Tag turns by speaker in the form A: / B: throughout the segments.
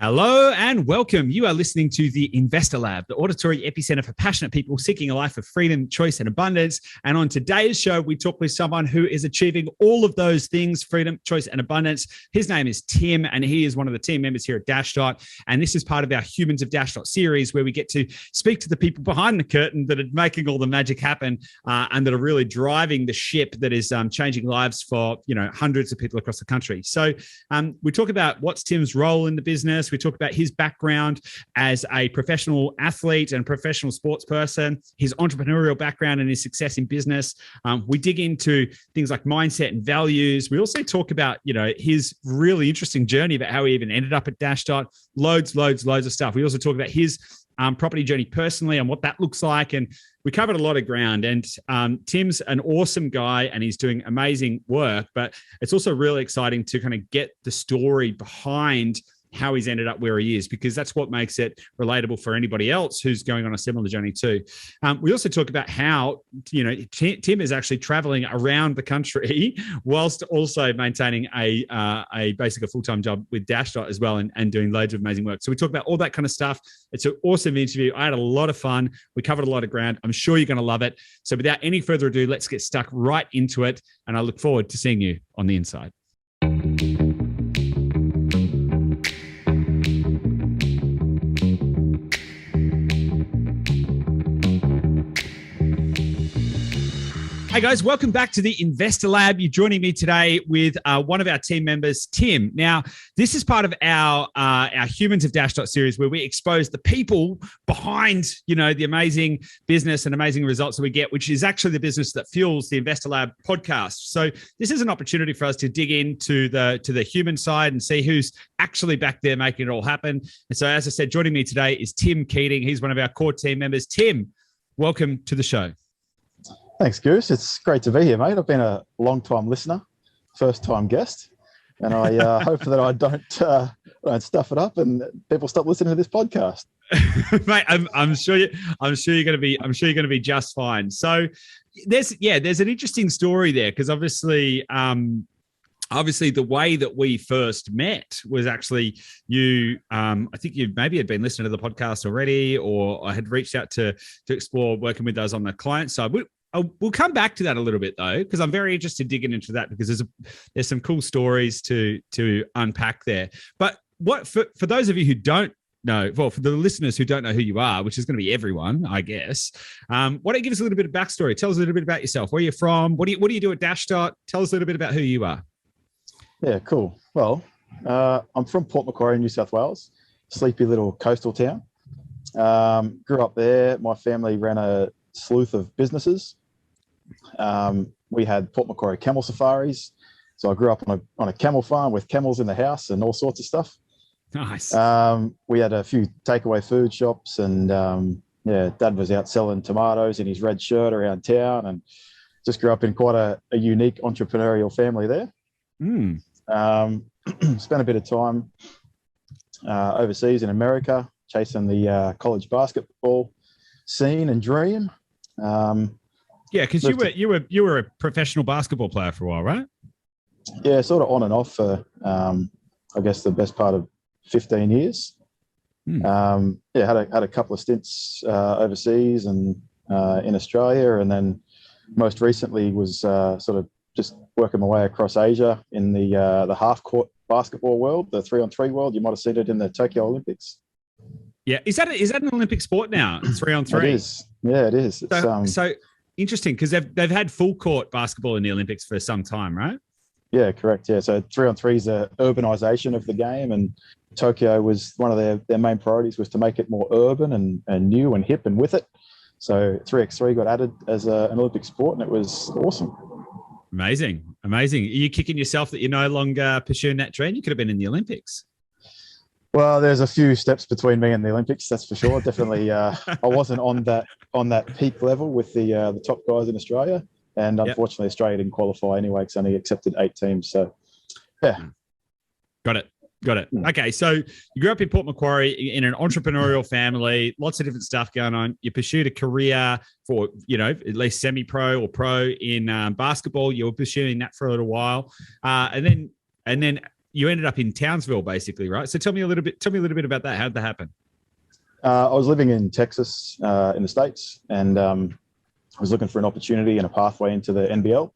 A: Hello and welcome. You are listening to the Investor Lab, the auditory epicenter for passionate people seeking a life of freedom, choice, and abundance. And on today's show, we talk with someone who is achieving all of those things, freedom, choice, and abundance. His name is Tim, and he is one of the team members here at Dashdot. And this is part of our Humans of Dashdot series, where we get to speak to the people behind the curtain that are making all the magic happen and that are really driving the ship that is changing lives for hundreds of people across the country. So we talk about what's Tim's role in the business. We talk about his background as a professional athlete and professional sports person, his entrepreneurial background and his success in business. We dig into things like mindset and values. We also talk about, his really interesting journey about how he even ended up at Dashdot. Loads of stuff. We also talk about his property journey personally and what that looks like. And we covered a lot of ground. And Tim's an awesome guy and he's doing amazing work, but it's also really exciting to kind of get the story behind how he's ended up where he is, because that's what makes it relatable for anybody else who's going on a similar journey too. We also talk about how, Tim is actually traveling around the country whilst also maintaining a full-time job with Dashdot as well and doing loads of amazing work. So we talk about all that kind of stuff. It's an awesome interview. I had a lot of fun. We covered a lot of ground. I'm sure you're going to love it. So without any further ado, let's get stuck right into it. And I look forward to seeing you on the inside. Hey guys, welcome back to the Investor Lab. You're joining me today with one of our team members, Tim. Now, this is part of our Humans of Dashdot series where we expose the people behind, the amazing business and amazing results that we get, which is actually the business that fuels the Investor Lab podcast. So this is an opportunity for us to dig into the human side and see who's actually back there making it all happen. And so, as I said, joining me today is Tim Keating. He's one of our core team members. Tim, welcome to the show.
B: Thanks, Goose. It's great to be here, mate. I've been a long-time listener, first-time guest, and I hope that I don't stuff it up and people stop listening to this podcast.
A: Mate, I'm sure you're going to be just fine. So there's an interesting story there because obviously the way that we first met was actually you. I think you maybe had been listening to the podcast already, or I had reached out to explore working with us on the client side. We'll come back to that a little bit though, because I'm very interested digging into that because there's some cool stories to unpack there. But for those of you who don't know, well, for the listeners who don't know who you are, which is going to be everyone, I guess, why don't you give us a little bit of backstory? Tell us a little bit about yourself. Where you're from? What do you do at Dashdot? Tell us a little bit about who you are.
B: Yeah, cool. Well, I'm from Port Macquarie, New South Wales, sleepy little coastal town. Grew up there. My family ran a sleuth of businesses. We had Port Macquarie camel safaris. So I grew up on a camel farm with camels in the house and all sorts of stuff.
A: Nice.
B: We had a few takeaway food shops and Dad was out selling tomatoes in his red shirt around town and just grew up in quite a unique entrepreneurial family there. Spent a bit of time overseas in America chasing the college basketball scene and dream.
A: Yeah, because you were a professional basketball player for a while, right?
B: Yeah, sort of on and off for I guess the best part of 15 years. Had a couple of stints overseas and in Australia, and then most recently was sort of just working my way across Asia in the half-court basketball world, the 3-on-3 world. You might have seen it in the Tokyo Olympics.
A: Yeah, is that an Olympic sport now? 3-on-3.
B: It is. Yeah, it is.
A: So interesting because they've had full court basketball in the Olympics for some time, right?
B: Yeah, correct. Yeah, so 3-on-3 is a urbanization of the game, and Tokyo was one of their main priorities was to make it more urban and new and hip and with it. So 3x3 got added as an Olympic sport, and it was awesome.
A: Amazing. Are you kicking yourself that you're no longer pursuing that dream? You could have been in the Olympics.
B: Well, there's a few steps between me and the Olympics, that's for sure. Definitely, I wasn't on that peak level with the top guys in Australia, and unfortunately, Australia didn't qualify anyway because only accepted 8 teams. So, yeah,
A: got it. Okay, so you grew up in Port Macquarie in an entrepreneurial family, lots of different stuff going on. You pursued a career for, at least semi-pro or pro in basketball. You were pursuing that for a little while, and then you ended up in Townsville, basically, right? So tell me a little bit about that. How did that happen?
B: I was living in Texas, in the States, and I was looking for an opportunity and a pathway into the NBL.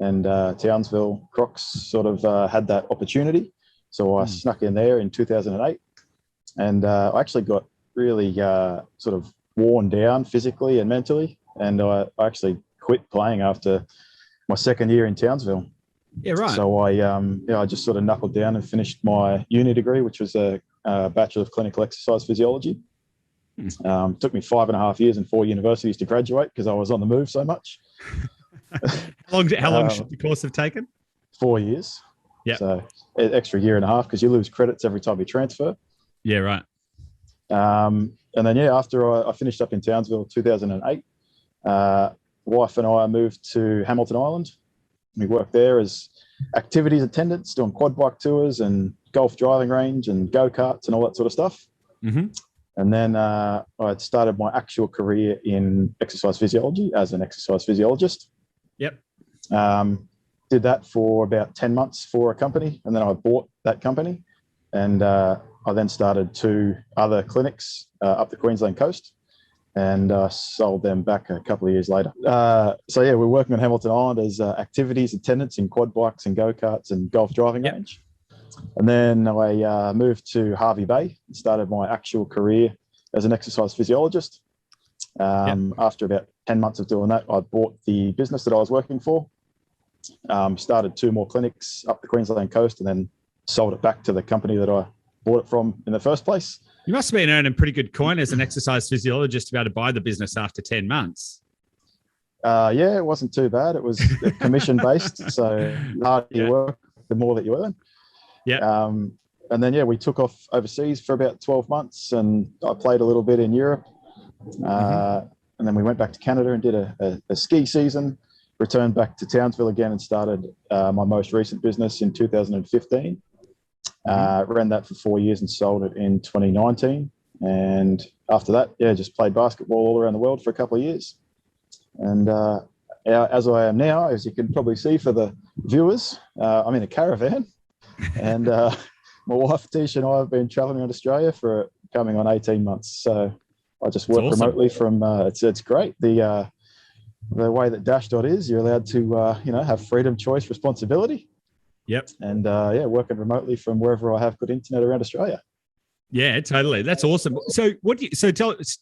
B: And Townsville Crocs sort of had that opportunity. So I snuck in there in 2008. And I actually got really sort of worn down physically and mentally. And I actually quit playing after my second year in Townsville.
A: Yeah, right.
B: So I just sort of knuckled down and finished my uni degree, which was a Bachelor of Clinical Exercise Physiology. Took me 5.5 years and 4 universities to graduate because I was on the move so much.
A: How long should the course have taken?
B: 4 years.
A: Yeah.
B: So an extra year and a half because you lose credits every time you transfer.
A: Yeah, right.
B: And then, after I finished up in Townsville 2008, wife and I moved to Hamilton Island. We worked there as activities attendants, doing quad bike tours and golf driving range and go-karts and all that sort of stuff.
A: Mm-hmm.
B: And then I had started my actual career in exercise physiology as an exercise physiologist.
A: Yep.
B: Did that for about 10 months for a company, and then I bought that company. And I then started 2 other clinics up the Queensland coast, and sold them back a couple of years later. We're working on Hamilton Island as activities attendants in quad bikes and go-karts and golf driving range. And then I moved to Hervey Bay and started my actual career as an exercise physiologist. After about 10 months of doing that, I bought the business that I was working for, started 2 more clinics up the Queensland coast, and then sold it back to the company that I bought it from in the first place.
A: You must have been earning pretty good coin as an exercise physiologist to be able to buy the business after 10 months.
B: It wasn't too bad. It was commission-based, so the harder you work, the more that you earn.
A: Yeah.
B: And then, we took off overseas for about 12 months, and I played a little bit in Europe. And then we went back to Canada and did a ski season, returned back to Townsville again and started my most recent business in 2015. Ran that for 4 years and sold it in 2019. And after that, just played basketball all around the world for a couple of years. And as I am now, as you can probably see for the viewers, I'm in a caravan. And my wife, Tish, and I have been traveling around Australia for coming on 18 months. So I just work remotely from, it's great. The way that Dashdot is, you're allowed to, have freedom, choice, responsibility.
A: Yep.
B: And working remotely from wherever I have good internet around Australia.
A: Yeah, totally. That's awesome. So tell us,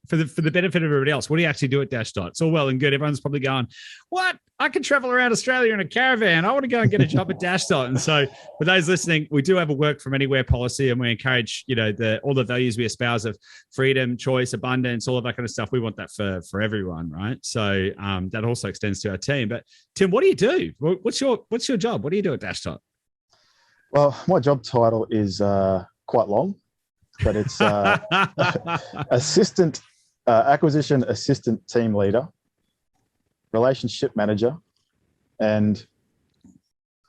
A: for the benefit of everybody else, what do you actually do at Dashdot? It's all well and good. Everyone's probably going, what? I can travel around Australia in a caravan. I want to go and get a job at Dashdot. And so for those listening, we do have a work from anywhere policy, and we encourage, all the values we espouse of freedom, choice, abundance, all of that kind of stuff. We want that for everyone, right? So that also extends to our team. But Tim, what do you do? What's your job? What do you do at Dashdot?
B: Well, my job title is quite long, but it's acquisition assistant team leader, relationship manager, and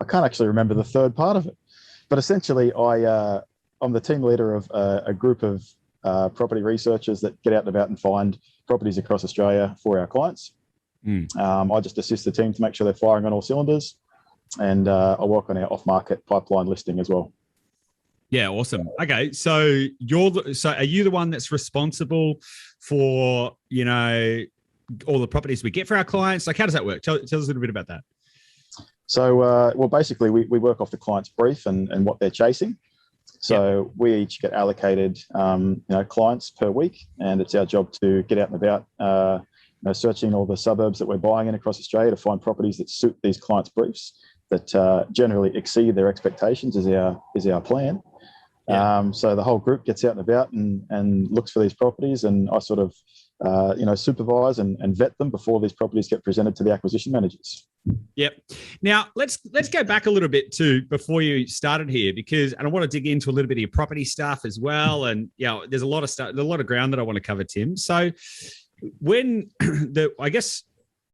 B: I can't actually remember the third part of it. But essentially, I'm the team leader of a group of property researchers that get out and about and find properties across Australia for our clients. I just assist the team to make sure they're firing on all cylinders, and I work on our off-market pipeline listing as well.
A: Yeah, awesome. Okay, so are you the one that's responsible for all the properties we get for our clients? Like, how does that work? Tell us a little bit about that.
B: So, basically, we work off the client's brief and what they're chasing. So we each get allocated, clients per week, and it's our job to get out and about, searching all the suburbs that we're buying in across Australia to find properties that suit these clients' briefs that generally exceed their expectations. Is our plan. So the whole group gets out and about and looks for these properties, and I sort of supervise and vet them before these properties get presented to the acquisition managers.
A: Yep. Now let's go back a little bit to before you started here, and I want to dig into a little bit of your property stuff as well. And there's a lot of stuff, a lot of ground that I want to cover, Tim. So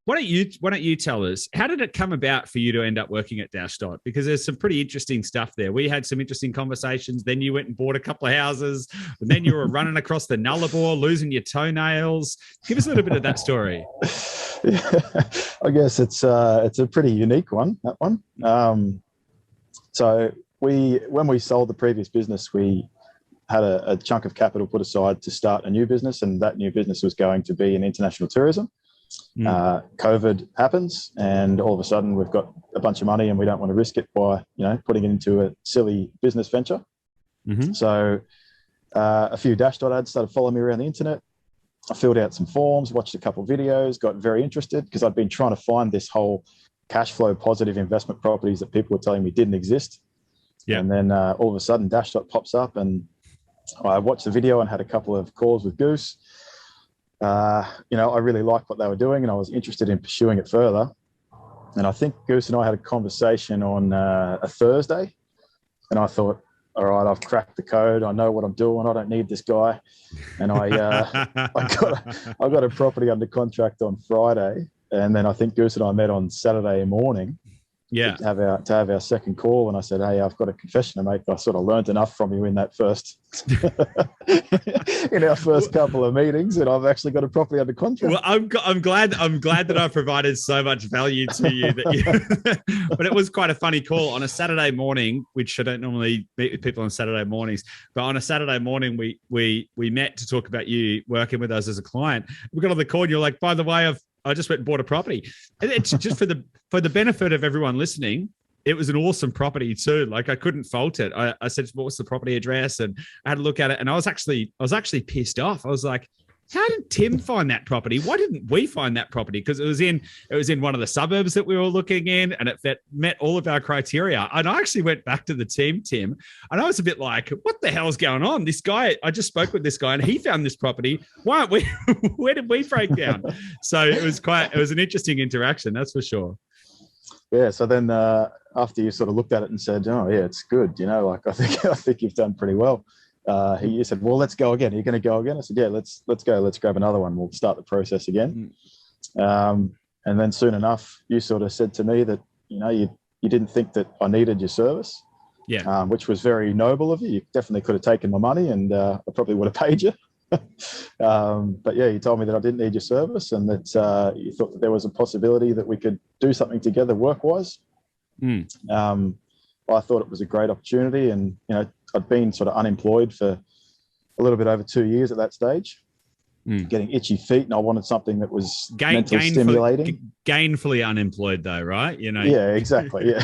A: why don't you tell us, how did it come about for you to end up working at Dashdot? Because there's some pretty interesting stuff there. We had some interesting conversations. Then you went and bought a couple of houses, and then you were running across the Nullarbor, losing your toenails. Give us a little bit of that story.
B: Yeah, I guess it's a pretty unique one, that one. So when we sold the previous business, we had a chunk of capital put aside to start a new business, and that new business was going to be in international tourism. COVID happens, and all of a sudden we've got a bunch of money, and we don't want to risk it by putting it into a silly business venture. So a few Dashdot ads started following me around the internet. I filled out some forms, watched a couple of videos, got very interested because I'd been trying to find this whole cash flow positive investment properties that people were telling me didn't exist. And then all of a sudden Dashdot pops up, and I watched the video and had a couple of calls with Goose. I really liked what they were doing, and I was interested in pursuing it further. And I think Goose and I had a conversation on a Thursday, and I thought, all right, I've cracked the code. I know what I'm doing. I don't need this guy. And I got a property under contract on Friday, and then I think Goose and I met on Saturday morning. To have our second call, and I said, "Hey, I've got a confession to make. I sort of learned enough from you in that first, in our first couple of meetings, and I've actually got a property under contract."
A: Well, I'm glad that I provided so much value to you. But it was quite a funny call on a Saturday morning, which I don't normally meet with people on Saturday mornings. But on a Saturday morning, we met to talk about you working with us as a client. We got on the call, and you're like, "By the way, I just went and bought a property." And it's just for the benefit of everyone listening, it was an awesome property too. Like, I couldn't fault it. I said, "What's the property address?" And I had a look at it, and I was actually pissed off. I was like, how did Tim find that property? Why didn't we find that property? Because it was in one of the suburbs that we were looking in, and it met all of our criteria. And I actually went back to the team, Tim, and I was a bit like, what the hell's going on? This guy, I just spoke with this guy, and he found this property. Why aren't we? Where did we break down? So it was an interesting interaction, that's for sure.
B: Yeah. So then after you sort of looked at it and said, "Oh yeah, it's good," I think you've done pretty well. He said, "Well, let's go again. Are you going to go again?" I said, "Yeah, let's go. Let's grab another one. We'll start the process again." And then soon enough, you sort of said to me that you didn't think that I needed your service, which was very noble of you. You definitely could have taken my money, and I probably would have paid you. But yeah, you told me that I didn't need your service, and that you thought that there was a possibility that we could do something together work-wise. I thought it was a great opportunity, and I'd been sort of unemployed for a little bit over 2 years at that stage, getting itchy feet, and I wanted something that was mentally stimulating.
A: Gainfully unemployed though, right?
B: Yeah, exactly. Yeah.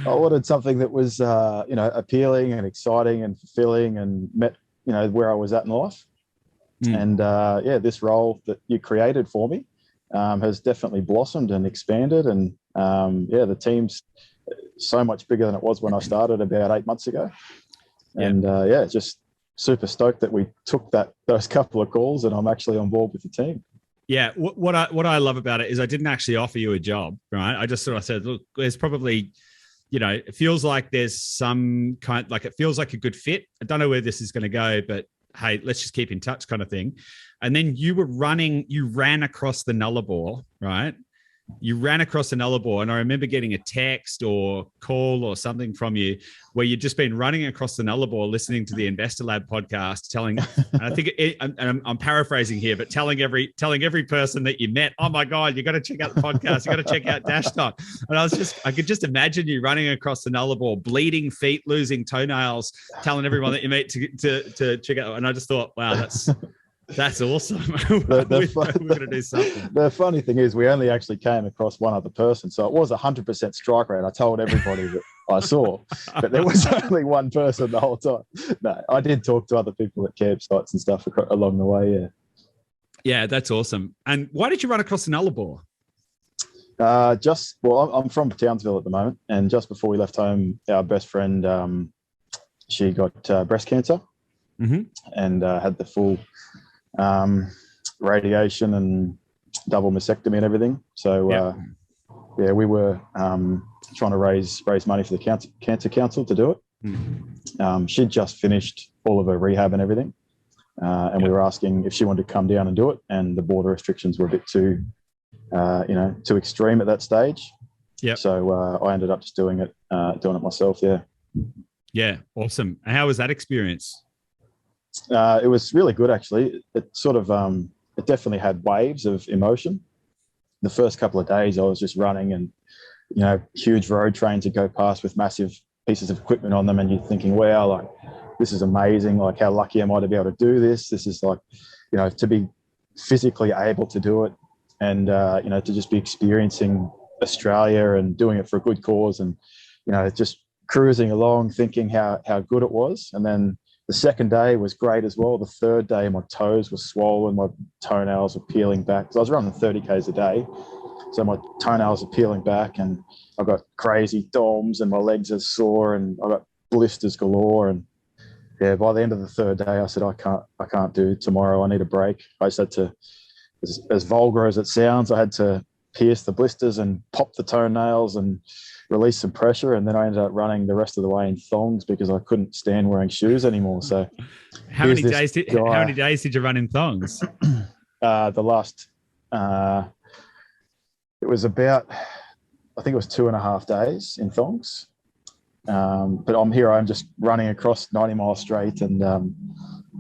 B: I wanted something that was, appealing and exciting and fulfilling, and met, where I was at in life. And this role that you created for me has definitely blossomed and expanded, and the team's so much bigger than it was when I started about 8 months ago. And just super stoked that we took those couple of calls, and I'm actually on board with the team.
A: Yeah. What I love about it is I didn't actually offer you a job, right? I just sort of said, look, there's probably, it feels like there's some kind, like it feels like a good fit. I don't know where this is going to go, but hey, let's just keep in touch kind of thing. And then you ran across the Nullarbor, right? You ran across the Nullarbor, and I remember getting a text or call or something from you where you'd just been running across the Nullarbor, listening to the Investor Lab podcast, telling, and I think I'm paraphrasing here, but telling every person that you met, "Oh my God, you got to check out the podcast. You got to check out Dashdot." And I could just imagine you running across the Nullarbor, bleeding feet, losing toenails, telling everyone that you meet to check out. And I just thought, wow, that's awesome. We're going to do something.
B: The funny thing is, we only actually came across one other person. So it was 100% strike rate. I told everybody that I saw, but there was only one person the whole time. No, I did talk to other people at campsites and stuff along the way. Yeah.
A: Yeah, that's awesome. And why did you run across the Nullarbor?
B: I'm from Townsville at the moment. And just before we left home, our best friend, she got breast cancer and had the full radiation and double mastectomy and everything. So we were trying to raise money for the Cancer Council to do it. She'd just finished all of her rehab and everything, and we were asking if she wanted to come down and do it, and the border restrictions were a bit too extreme at that stage. So I ended up just doing it myself.
A: Yeah, awesome. And how was that experience?
B: It was really good, actually. It sort of, it definitely had waves of emotion. The first couple of days I was just running, and, huge road trains would go past with massive pieces of equipment on them, and you're thinking, wow, like this is amazing. Like how lucky am I to be able to do this? This is like, to be physically able to do it, and to just be experiencing Australia and doing it for a good cause, and just cruising along thinking how good it was. And then the second day was great as well. The third day my toes were swollen, my toenails were peeling back. So I was running 30 k's a day, so my toenails are peeling back, and I've got crazy DOMs, and my legs are sore, and I've got blisters galore. And yeah, by the end of the third day, I said, I can't do tomorrow. I need a break. I just had to, as vulgar as it sounds, I had to pierce the blisters and pop the toenails and release some pressure. And then I ended up running the rest of the way in thongs because I couldn't stand wearing shoes anymore. So
A: how many days did you run in thongs?
B: The last, it was about, I think it was 2.5 days in thongs. But I'm just running across 90 Mile Straight, and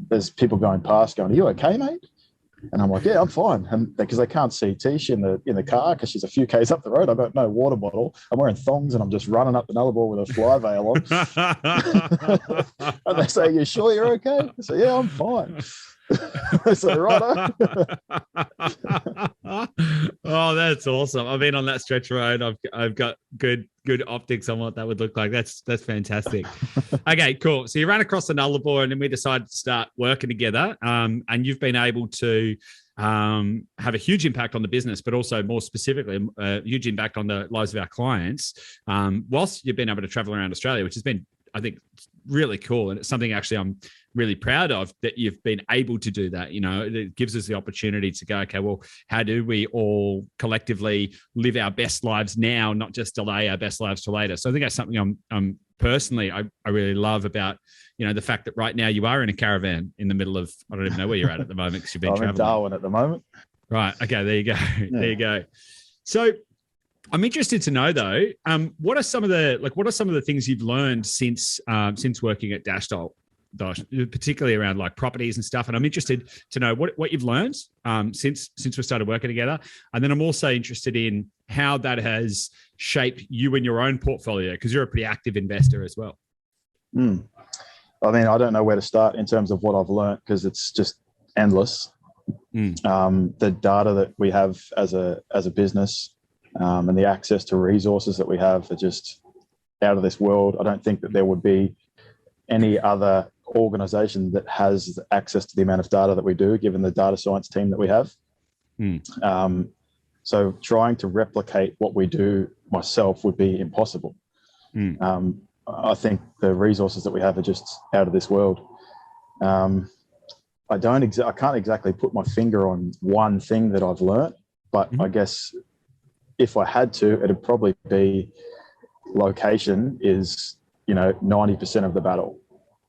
B: there's people going past going, "Are you okay, mate?" And I'm like, "Yeah, I'm fine." And because they can't see Tish in the car because she's a few k's up the road, I've got no water bottle. I'm wearing thongs, and I'm just running up the Nullarbor with a fly veil on. And they say, "You sure you're okay?" I say, "Yeah, I'm fine." So right.
A: Oh, that's awesome. I've been on that stretch road. I've got good optics on what that would look like. That's fantastic. Okay, cool. So you ran across the Nullarbor, and then we decided to start working together. And you've been able to have a huge impact on the business, but also more specifically, a huge impact on the lives of our clients. Whilst you've been able to travel around Australia, which has been, I think, really cool. And it's something actually I'm really proud of, that you've been able to do that. It gives us the opportunity to go, okay, well, how do we all collectively live our best lives now, not just delay our best lives to later? So I think that's something I'm personally, I really love about, the fact that right now you are in a caravan in the middle of, I don't even know where you're at the moment because you've been traveling.
B: I'm in Darwin at the moment.
A: Right. Okay. There you go. Yeah. There you go. So I'm interested to know though, what are some of the things you've learned since working at Dashdot, particularly around like properties and stuff? And I'm interested to know what you've learned since we started working together. And then I'm also interested in how that has shaped you and your own portfolio, because you're a pretty active investor as well.
B: I mean, I don't know where to start in terms of what I've learned, because it's just endless. The data that we have as a business, and the access to resources that we have are just out of this world. I don't think that there would be any other organization that has access to the amount of data that we do, given the data science team that we have. So trying to replicate what we do myself would be impossible. I think the resources that we have are just out of this world. I can't exactly put my finger on one thing that I've learned, but I guess if I had to, it'd probably be location is, 90% of the battle,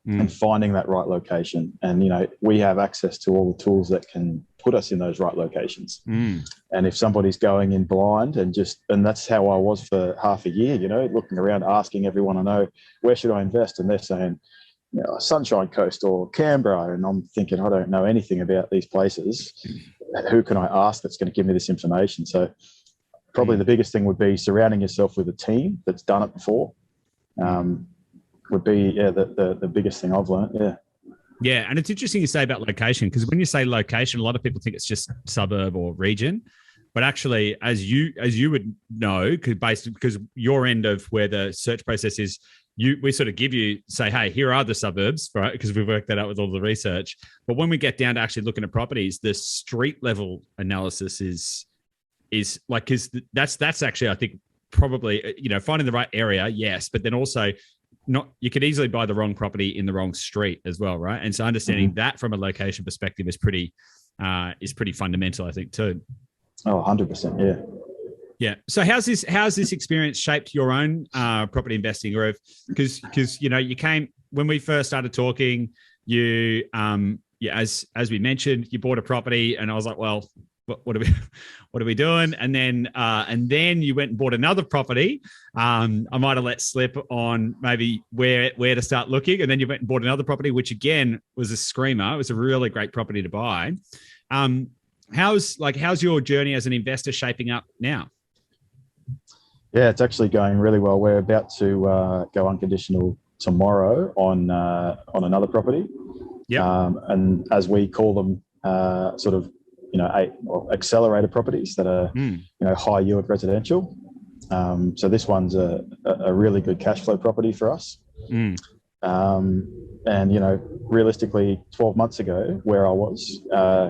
B: and finding that right location. And, we have access to all the tools that can put us in those right locations. And if somebody's going in blind and that's how I was for half a year, looking around, asking everyone I know, where should I invest? And they're saying, Sunshine Coast or Canberra. And I'm thinking, I don't know anything about these places. Who can I ask that's going to give me this information? So probably the biggest thing would be surrounding yourself with a team that's done it before. Would be the biggest thing I've learned.
A: Yeah, and it's interesting you say about location, because when you say location, a lot of people think it's just suburb or region, but actually, as you would know, because your end of where the search process is, we sort of say, hey, here are the suburbs, right? Because we've worked that out with all the research. But when we get down to actually looking at properties, the street level analysis is like, because that's actually, I think, probably, finding the right area, yes, but then also you could easily buy the wrong property in the wrong street as well, right? And so understanding that from a location perspective is pretty fundamental, I think, too.
B: Oh, 100%, yeah.
A: Yeah. So how's this experience shaped your own property investing? Or because you came when we first started talking, as we mentioned, you bought a property, and I was like, well, what are we doing? And then you went and bought another property. I might have let slip on maybe where to start looking. And then you went and bought another property, which again was a screamer. It was a really great property to buy. How's your journey as an investor shaping up now?
B: Yeah, it's actually going really well. We're about to go unconditional tomorrow on another property.
A: Yeah.
B: And as we call them, sort of, accelerator properties that are, high yield residential. So this one's a really good cash flow property for us. And, realistically, 12 months ago, where I was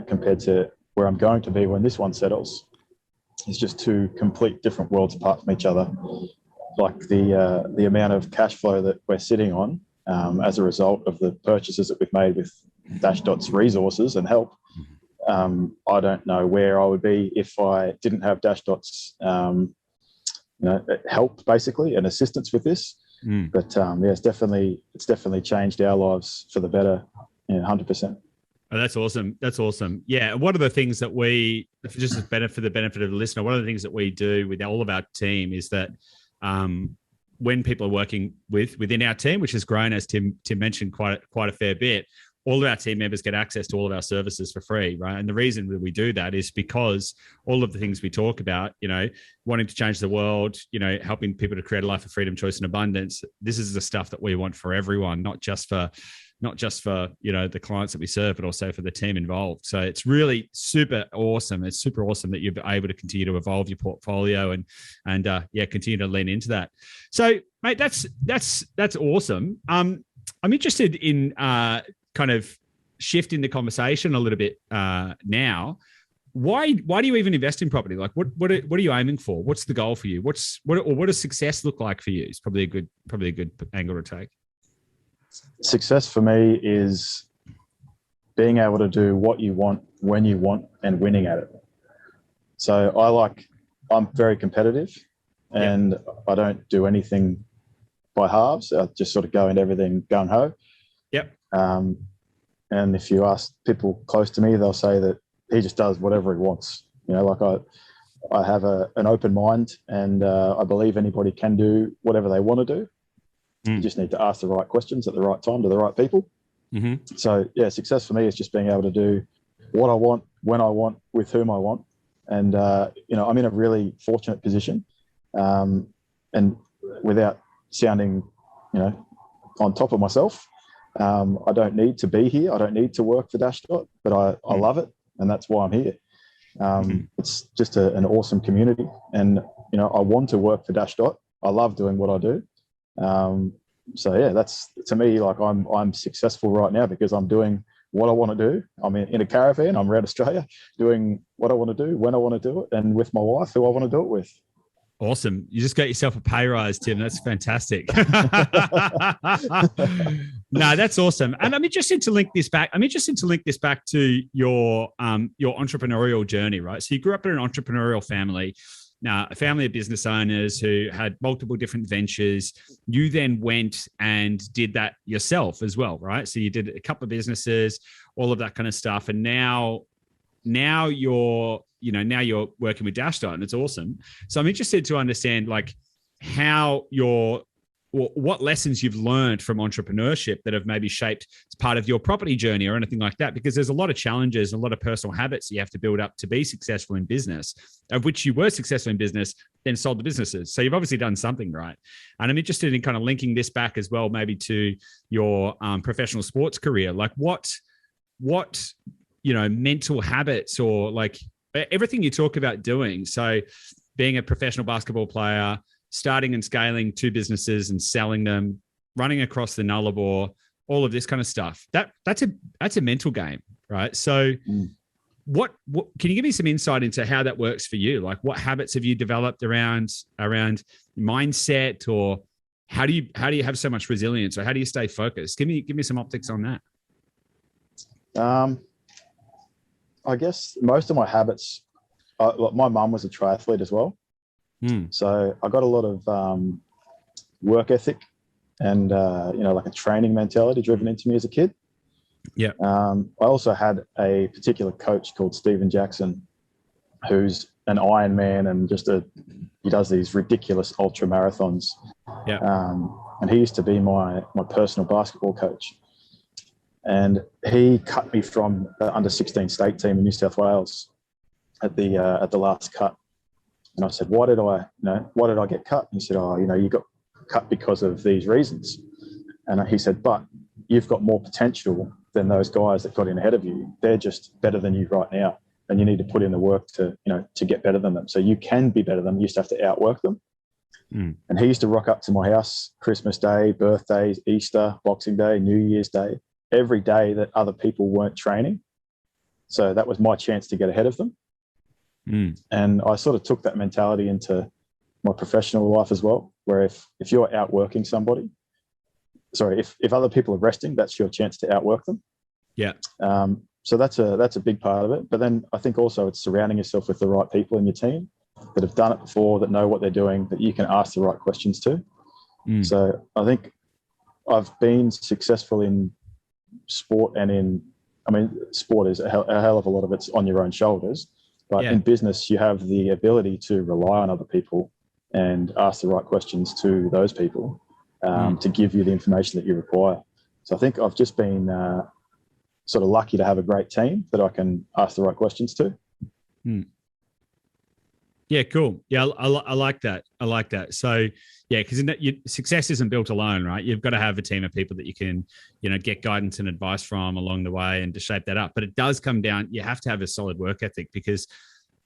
B: compared to where I'm going to be when this one settles, is just two complete different worlds apart from each other. Like the amount of cash flow that we're sitting on as a result of the purchases that we've made with Dashdot's resources and help. I don't know where I would be if I didn't have Dashdot's help basically and assistance with this. But it's definitely changed our lives for the better, 100%.
A: Oh, that's awesome. That's awesome. Yeah. One of the things that we, just for the benefit of the listener, one of the things that we do with all of our team is that when people are working within our team, which has grown, as Tim mentioned, quite a fair bit, all of our team members get access to all of our services for free, right? And the reason that we do that is because all of the things we talk about, wanting to change the world, helping people to create a life of freedom, choice, and abundance. This is the stuff that we want for everyone, not just for the clients that we serve, but also for the team involved. So it's really super awesome. It's super awesome that you're able to continue to evolve your portfolio and continue to lean into that. So, mate, that's awesome. I'm interested in kind of shifting the conversation a little bit now. Why do you even invest in property? Like, what are you aiming for? What's the goal for you? What does success look like for you? It's probably a good angle to take.
B: Success for me is being able to do what you want, when you want, and winning at it. So I'm very competitive, and I don't do anything by halves. I just sort of go into everything gung ho.
A: Yep.
B: And if you ask people close to me, they'll say that he just does whatever he wants. I have an open mind, and I believe anybody can do whatever they want to do. You just need to ask the right questions at the right time to the right people. Mm-hmm. So success for me is just being able to do what I want, when I want, with whom I want. And, I'm in a really fortunate position. And without sounding, on top of myself, I don't need to be here. I don't need to work for Dashdot, but I love it. And that's why I'm here. It's just an awesome community. And, I want to work for Dashdot. I love doing what I do. That's, to me, like I'm successful right now because I'm doing what I want to do. I'm in a caravan. I'm around Australia doing what I want to do, when I want to do it, and with my wife, who I want to do it with.
A: Awesome. You just got yourself a pay rise, Tim. That's fantastic. No, that's awesome. And I'm interested to link this back. To your entrepreneurial journey, right? So you grew up in an entrepreneurial family. Now, a family of business owners who had multiple different ventures. You then went and did that yourself as well, right? So you did a couple of businesses, all of that kind of stuff. And now you're working with Dashdot, and it's awesome. So I'm interested to understand like what lessons you've learned from entrepreneurship that have maybe shaped part of your property journey or anything like that, because there's a lot of challenges, a lot of personal habits you have to build up to be successful in business, of which you were successful in business, then sold the businesses. So you've obviously done something right. And I'm interested in kind of linking this back as well, maybe to your professional sports career. Like what mental habits or like everything you talk about doing. So being a professional basketball player, starting and scaling two businesses and selling them, running across the Nullarbor, all of this kind of stuff. That's a mental game, right? So what can you give me some insight into how that works for you? Like what habits have you developed around mindset, or how do you have so much resilience, or how do you stay focused? Give me some optics on that.
B: I guess most of my habits, my mum was a triathlete as well. So I got a lot of work ethic and, like a training mentality driven into me as a kid.
A: Yeah.
B: I also had a particular coach called Stephen Jackson, who's an Ironman and he does these ridiculous ultra marathons.
A: Yeah.
B: And he used to be my personal basketball coach. And he cut me from the under-16 state team in New South Wales at the last cut. And I said, why did I get cut? And he said, oh, you got cut because of these reasons. And he said, but you've got more potential than those guys that got in ahead of you. They're just better than you right now. And you need to put in the work to get better than them. So you can be better than them. You just have to outwork them. And he used to rock up to my house Christmas Day, birthdays, Easter, Boxing Day, New Year's Day, every day that other people weren't training. So that was my chance to get ahead of them. And I sort of took that mentality into my professional life as well, where if you're outworking somebody, if other people are resting, that's your chance to outwork them.
A: Yeah.
B: So that's a big part of it. But then I think also it's surrounding yourself with the right people in your team that have done it before, that know what they're doing, that you can ask the right questions to. So I think I've been successful in sport sport is a hell of a lot of it's on your own shoulders. But in business, you have the ability to rely on other people and ask the right questions to those people to give you the information that you require. So I think I've just been sort of lucky to have a great team that I can ask the right questions to.
A: Yeah, cool. Yeah, I like that. I like that. So, yeah, because success isn't built alone, right? You've got to have a team of people that you can, get guidance and advice from along the way and to shape that up. But it does come down, you have to have a solid work ethic, because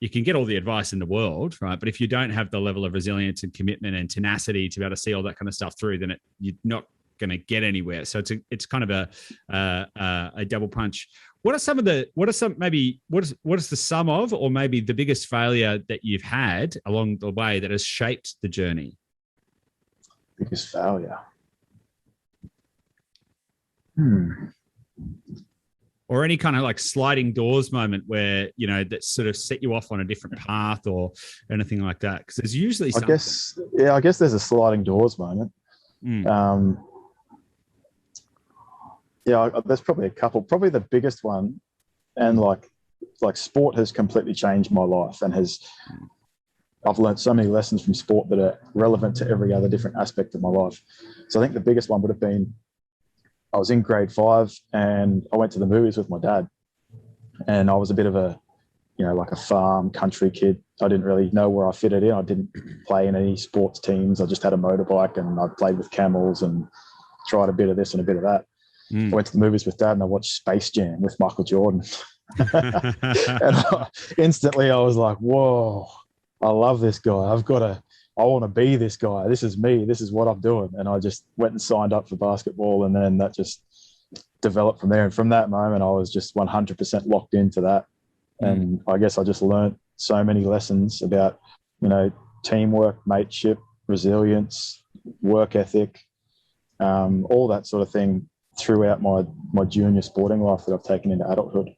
A: you can get all the advice in the world, right? But if you don't have the level of resilience and commitment and tenacity to be able to see all that kind of stuff through, then you're not going to get anywhere. So it's kind of a double punch. What is the sum of, or maybe the biggest failure that you've had along the way that has shaped the journey?
B: Biggest failure.
A: Or any kind of like sliding doors moment where, that sort of set you off on a different path or anything like that. Because there's usually something.
B: I guess there's a sliding doors moment. There's probably a couple. Probably the biggest one, and like sport has completely changed my life, and I've learned so many lessons from sport that are relevant to every other different aspect of my life. So I think the biggest one would have been, I was in grade 5 and I went to the movies with my dad, and I was a bit of a, like a farm country kid. I didn't really know where I fitted in. I didn't play in any sports teams. I just had a motorbike, and I played with camels and tried a bit of this and a bit of that. I went to the movies with Dad and I watched Space Jam with Michael Jordan. And instantly I was like, whoa, I love this guy. I want to be this guy. This is me. This is what I'm doing. And I just went and signed up for basketball, and then that just developed from there. And from that moment, I was just 100% locked into that. And I guess I just learned so many lessons about, teamwork, mateship, resilience, work ethic, all that sort of thing throughout my junior sporting life that I've taken into adulthood.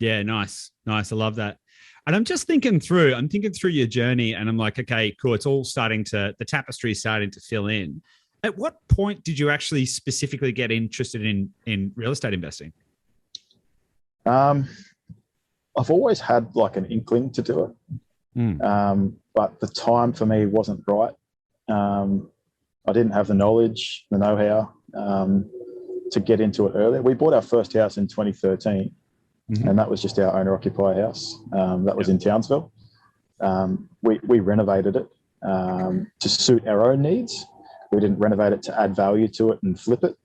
A: Yeah, nice. I love that. And I'm just thinking through your journey, and I'm like, okay, cool. It's all the tapestry is starting to fill in. At what point did you actually specifically get interested in real estate investing?
B: I've always had like an inkling to do it. But the time for me wasn't right. I didn't have the knowledge, the know-how to get into it earlier. We bought our first house in 2013. And that was just our owner-occupier house. That was in Townsville. We renovated it to suit our own needs. We didn't renovate it to add value to it and flip it.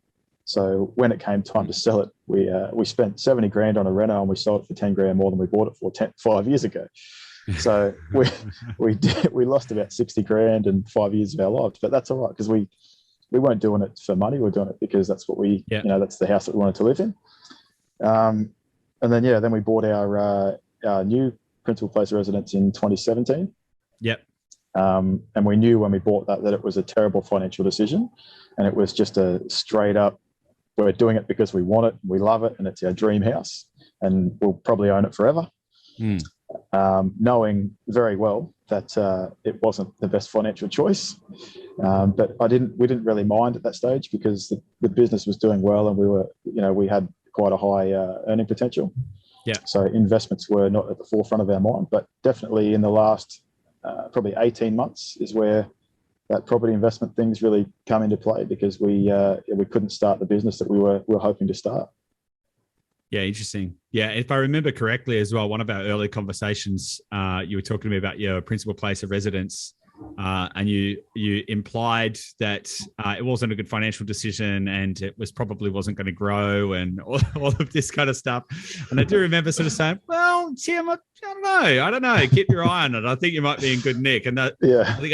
B: So when it came time to sell it, we spent 70 grand on a reno, and we sold it for 10 grand more than we bought it for 5 years ago. So we lost about 60 grand in 5 years of our lives, but that's all right, because we weren't doing it for money. We were doing it because that's what that's the house that we wanted to live in. And then we bought our new principal place of residence in 2017.
A: Yep.
B: And we knew when we bought that it was a terrible financial decision, and it was just a straight up, we're doing it because we want it, we love it, and it's our dream house, and we'll probably own it forever. Knowing very well that it wasn't the best financial choice, but we didn't really mind at that stage, because the business was doing well, and we had quite a high earning potential.
A: Yeah.
B: So investments were not at the forefront of our mind, but definitely in the last probably 18 months is where that property investment things really come into play, because we couldn't start the business that we were hoping to start.
A: Yeah, interesting. Yeah, if I remember correctly as well, one of our early conversations, you were talking to me about your principal place of residence, and you implied that it wasn't a good financial decision, and it probably wasn't going to grow, and all of this kind of stuff. And I do remember sort of saying, "Well, Tim, I don't know. Keep your eye on it. I think you might be in good nick." And that,
B: Yeah,
A: I think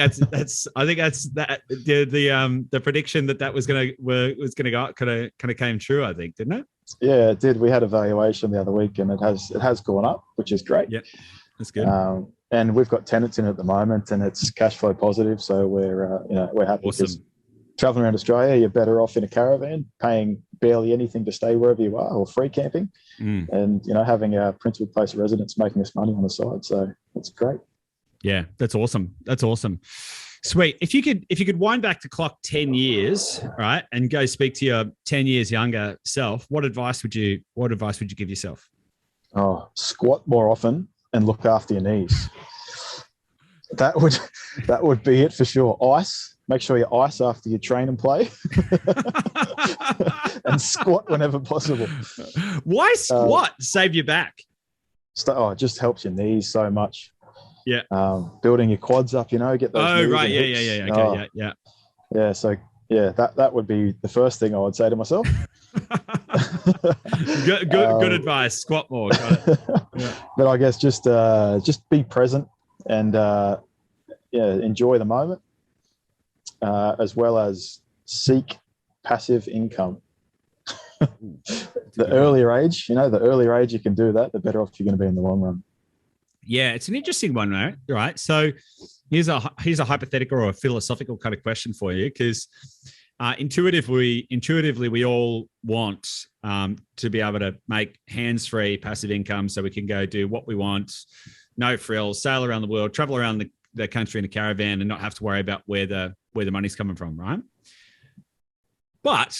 A: that's the prediction that was going to go kind of came true. I think, didn't it?
B: Yeah, it did. We had a valuation the other week, and it has gone up, which is great.
A: Yeah, that's good.
B: And we've got tenants in at the moment, and it's cash flow positive, so we're happy.
A: Awesome.
B: Traveling around Australia, you're better off in a caravan, paying barely anything to stay wherever you are, or free camping, and having our principal place of residence making us money on the side. So it's great.
A: Yeah, that's awesome. That's awesome. Sweet. If you could wind back the clock 10 years, right, and go speak to your 10 years younger self, what advice would you give yourself?
B: Oh, squat more often and look after your knees. That would be it for sure. Ice. Make sure you ice after you train and play. And squat whenever possible.
A: Why squat? Save your back.
B: It just helps your knees so much.
A: Yeah.
B: Building your quads up, get those.
A: Oh, right. Yeah. Okay. Yeah.
B: Yeah. So yeah, that would be the first thing I would say to myself.
A: Good advice. Squat more. Got it. Yeah.
B: But I guess just be present and enjoy the moment, as well as seek passive income. The earlier age you can do that, the better off you're going to be in the long run.
A: Yeah, it's an interesting one, right? So here's a hypothetical or a philosophical kind of question for you, because intuitively we all want to be able to make hands-free passive income so we can go do what we want, no frills, sail around the world, travel around the country in a caravan, and not have to worry about where the money's coming from, right? But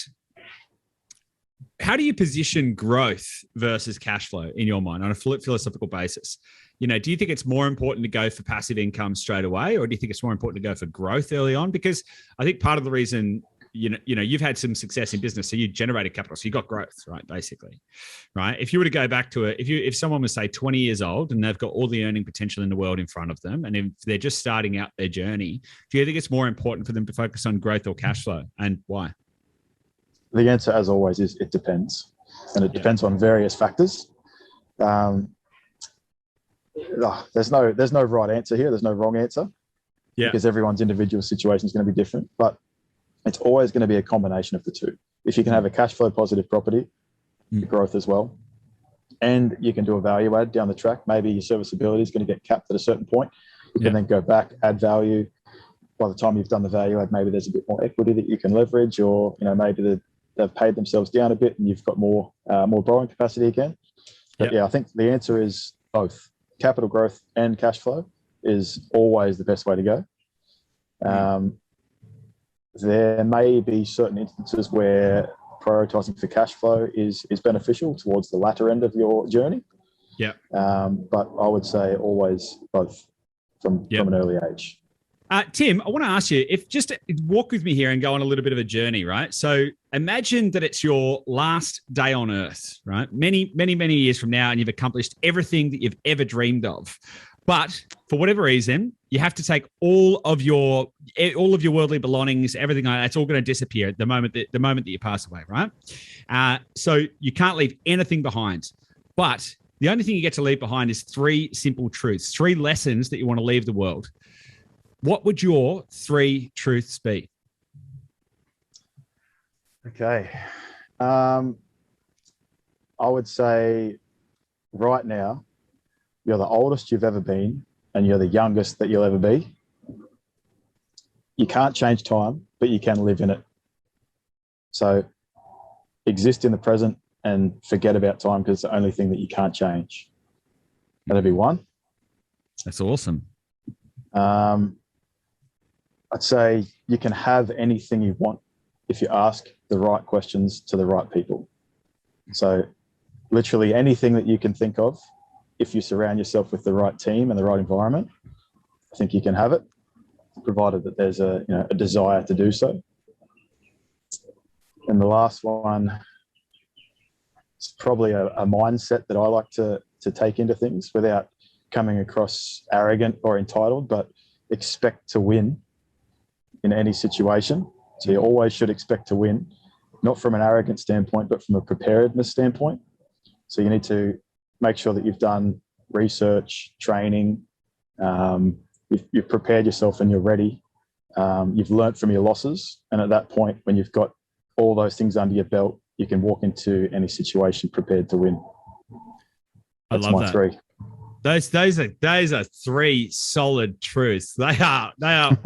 A: how do you position growth versus cash flow in your mind on a philosophical basis? Do you think it's more important to go for passive income straight away, or do you think it's more important to go for growth early on? Because I think part of the reason, you've had some success in business, so you generated capital, so you got growth, right? Basically, right? If you were to go back to if someone was say 20 years old and they've got all the earning potential in the world in front of them, and if they're just starting out their journey, do you think it's more important for them to focus on growth or cash flow, and why?
B: The answer, as always, is it depends, and it depends on various factors. There's no right answer here. There's no wrong answer, because everyone's individual situation is going to be different. But it's always going to be a combination of the two. If you can have a cash flow positive property, growth as well, and you can do a value add down the track, maybe your serviceability is going to get capped at a certain point. You can then go back, add value. By the time you've done the value add, maybe there's a bit more equity that you can leverage, or maybe they've paid themselves down a bit and you've got more borrowing capacity again. But I think the answer is both. Capital growth and cash flow is always the best way to go. There may be certain instances where prioritizing for cash flow is beneficial towards the latter end of your journey.
A: Yeah.
B: But I would say always both from an early age.
A: Tim, I want to ask you, if just walk with me here and go on a little bit of a journey, right? So imagine that it's your last day on Earth, right? Many, many, many years from now, and you've accomplished everything that you've ever dreamed of. But for whatever reason, you have to take all of your worldly belongings, everything like that's all going to disappear the moment that you pass away, right? So you can't leave anything behind. But the only thing you get to leave behind is 3 simple truths, 3 lessons that you want to leave the world. What would your 3 truths be?
B: Okay. I would say right now, you're the oldest you've ever been and you're the youngest that you'll ever be. You can't change time, but you can live in it. So exist in the present and forget about time, because it's the only thing that you can't change. That'd be 1.
A: That's awesome.
B: I'd say you can have anything you want if you ask the right questions to the right people. So literally anything that you can think of, if you surround yourself with the right team and the right environment, I think you can have it, provided that there's a desire to do so. And the last one, it's probably a mindset that I like to take into things without coming across arrogant or entitled, but expect to win in any situation. So you always should expect to win, not from an arrogant standpoint, but from a preparedness standpoint. So you need to make sure that you've done research, training, you've prepared yourself and you're ready. You've learnt from your losses. And at that point, when you've got all those things under your belt, you can walk into any situation prepared to win. That's
A: I love
B: my
A: that.
B: 3.
A: Those are 3 solid truths. They are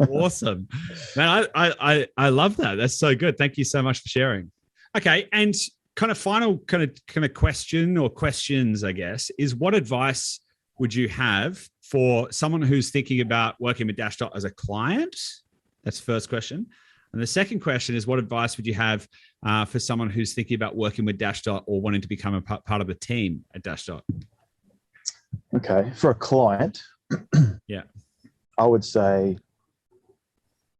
A: awesome. Man, I love that. That's so good. Thank you so much for sharing. Okay, and kind of final kind of question or questions, I guess, is what advice would you have for someone who's thinking about working with Dashdot as a client? That's the first question. And the second question is, what advice would you have for someone who's thinking about working with Dashdot or wanting to become a part of the team at Dashdot?
B: Okay, for a client,
A: yeah,
B: I would say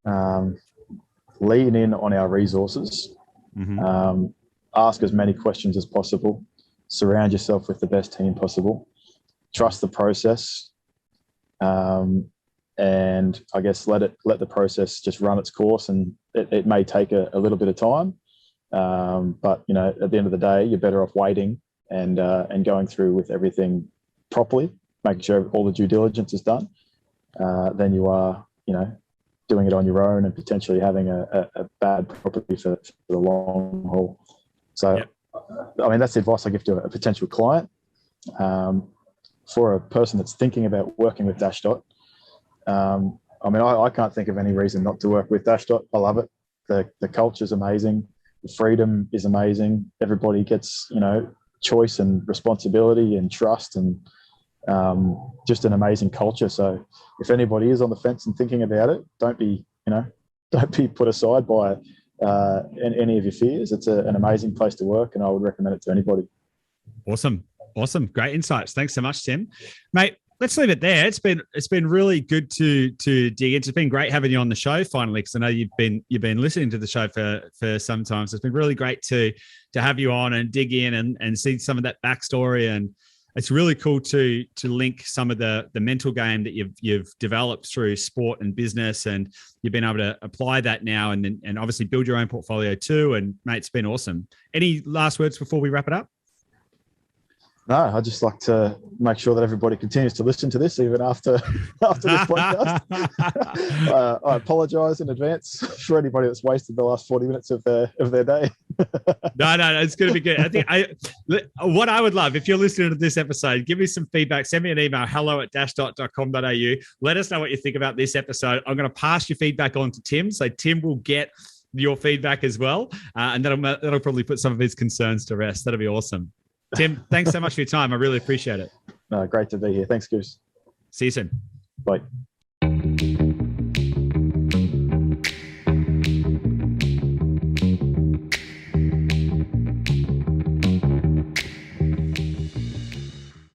B: lean in on our resources.
A: Mm-hmm.
B: Ask as many questions as possible. Surround yourself with the best team possible. Trust the process, and I guess let the process just run its course. And it may take a little bit of time, but at the end of the day, you're better off waiting and going through with everything properly, making sure all the due diligence is done, than you are, doing it on your own and potentially having a bad property for the long haul. So, yep. I mean, that's the advice I give to a potential client. For a person that's thinking about working with Dashdot, I can't think of any reason not to work with Dashdot. I love it. The culture's amazing. The freedom is amazing. Everybody gets, choice and responsibility and trust, and just an amazing culture. So if anybody is on the fence and thinking about it, don't be put aside by any of your fears. It's an amazing place to work, and I would recommend it to anybody.
A: Awesome. Great insights. Thanks so much, Tim. Mate, let's leave it there. It's been really good to dig into. It's been great having you on the show finally, because I know you've been listening to the show for some time. So it's been really great to have you on and dig in and see some of that backstory. And it's really cool to link some of the mental game that you've developed through sport and business, and you've been able to apply that now and obviously build your own portfolio too. And mate, it's been awesome. Any last words before we wrap it up?
B: No, I'd just like to make sure that everybody continues to listen to this even after this podcast. I apologise in advance for anybody that's wasted the last 40 minutes of their day.
A: No, it's going to be good. I think what I would love, if you're listening to this episode, give me some feedback. Send me an email, hello@dashdot.com.au. Let us know what you think about this episode. I'm going to pass your feedback on to Tim, so Tim will get your feedback as well, and that'll probably put some of his concerns to rest. That'll be awesome. Tim, thanks so much for your time. I really appreciate it.
B: Great to be here. Thanks, Goose.
A: See you soon.
B: Bye.